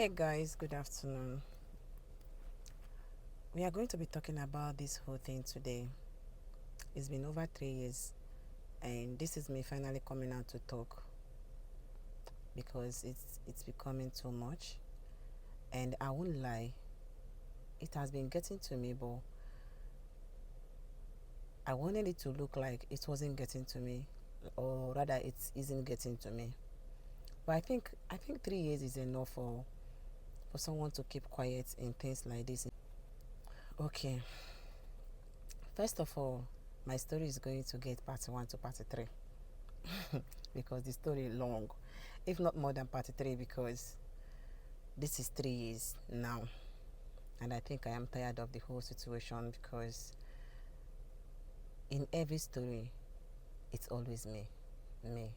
Hey guys, good afternoon. We are going to be talking about this whole thing today. It's been over 3 years, and this is me finally coming out to talk because it's becoming too much. And I won't lie, it has been getting to me, but I wanted it to look like it wasn't getting to me, or rather, it isn't getting to me. But I think 3 years is enough for someone to keep quiet in things like this. Okay, first of all, my story is going to get part one to part three because the story is long, if not more than part three, because this is 3 years now, and I think I am tired of the whole situation because in every story, it's always me, me,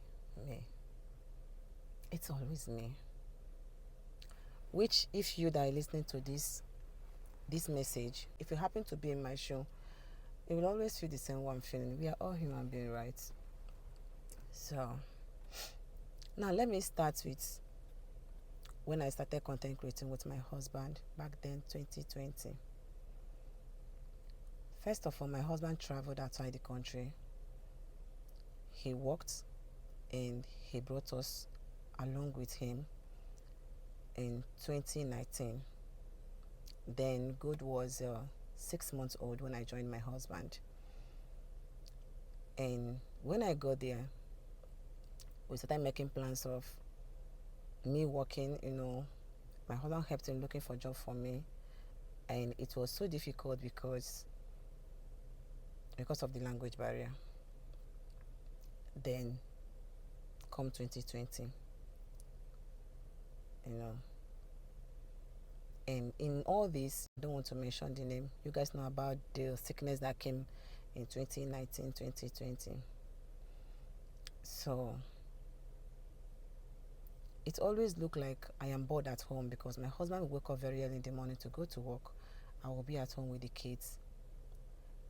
me. It's always me. Which, if you that are listening to this message, if you happen to be in my show, you will always feel the same one feeling. We are all human beings, right? So now let me start with when I started content creating with my husband back then, 2020. First of all, my husband traveled outside the country. He worked and he brought us along with him in 2019. Then Good was 6 months old when I joined my husband. And when I got there, we started making plans of me working, my husband helped him looking for a job for me. And it was so difficult because of the language barrier. Then come 2020, you know. And in all this, I don't want to mention the name. You guys know about the sickness that came in 2019, 2020. So it always looked like I am bored at home because my husband will wake up very early in the morning to go to work. I will be at home with the kids.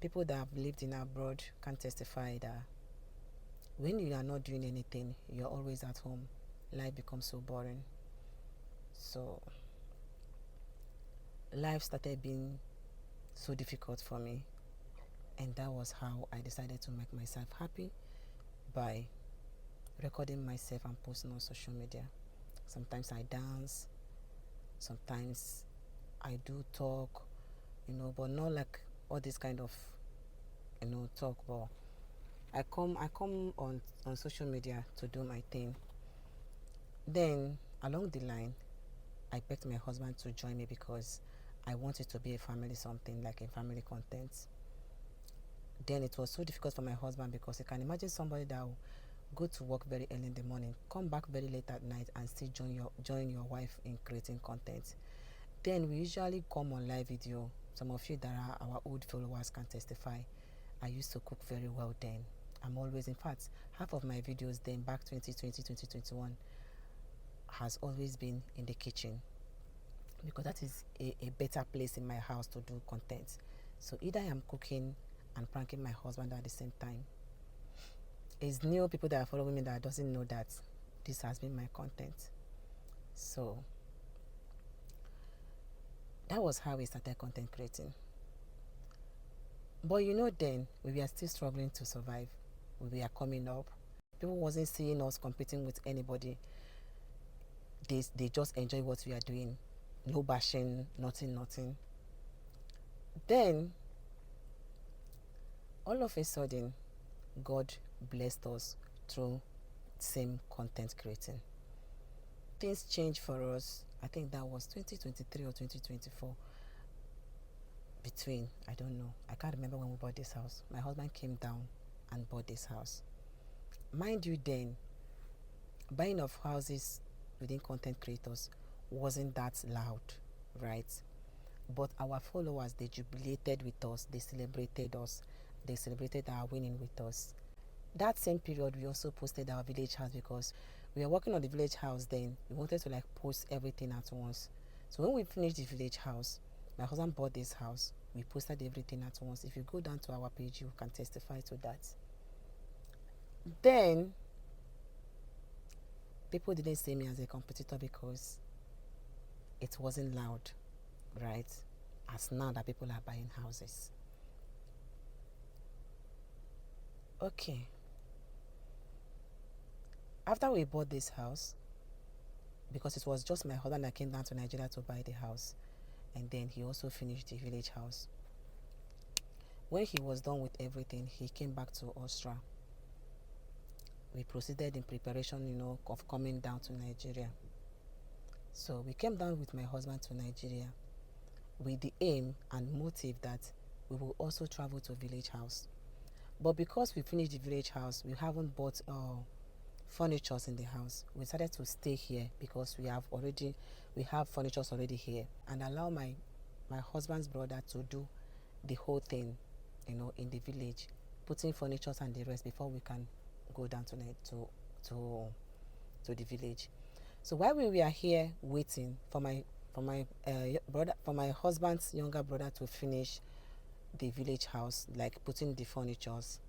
People that have lived in abroad can testify that when you are not doing anything, you're always at home. Life becomes so boring. So life started being so difficult for me, and that was how I decided to make myself happy by recording myself and posting on social media. Sometimes I dance, sometimes I do talk, but not like all this kind of talk. But I come on social media to do my thing. Then along the line, I begged my husband to join me because I wanted to be a family something, like a family content. Then it was so difficult for my husband because you can imagine somebody that will go to work very early in the morning, come back very late at night, and still join your wife in creating content. Then we usually come on live video. Some of you that are our old followers can testify. I used to cook very well then. I'm always, in fact, half of my videos then back 2020, 2021 has always been in the kitchen because that is a better place in my house to do content. So either I am cooking and pranking my husband at the same time. It's new people that are following me that doesn't know that this has been my content. So that was how we started content creating. But then we were still struggling to survive. We were coming up. People wasn't seeing us competing with anybody. They just enjoy what we are doing. No bashing, nothing. Then all of a sudden, God blessed us through same content creating. Things changed for us. I think that was 2023 or 2024. Between, I don't know. I can't remember when we bought this house. My husband came down and bought this house. Mind you, then, buying of houses within content creators wasn't that loud, right? But our followers, they jubilated with us, they celebrated us, they celebrated our winning with us. That same period, we also posted our village house because we were working on the village house then. We wanted to post everything at once. So when we finished the village house, my husband bought this house. We posted everything at once. If you go down to our page, you can testify to that. Then people didn't see me as a competitor because it wasn't loud, right? As now that people are buying houses. Okay. After we bought this house, because it was just my husband that came down to Nigeria to buy the house, and then he also finished the village house. When he was done with everything, he came back to Austria. We proceeded in preparation, of coming down to Nigeria. So we came down with my husband to Nigeria with the aim and motive that we will also travel to village house. But because we finished the village house, we haven't bought furnitures in the house. We decided to stay here because we have furnitures already here, and allow my husband's brother to do the whole thing, in the village, putting furnitures and the rest before we can go down to the village. So while we were here waiting for my husband's younger brother to finish the village house, like putting the furnitures,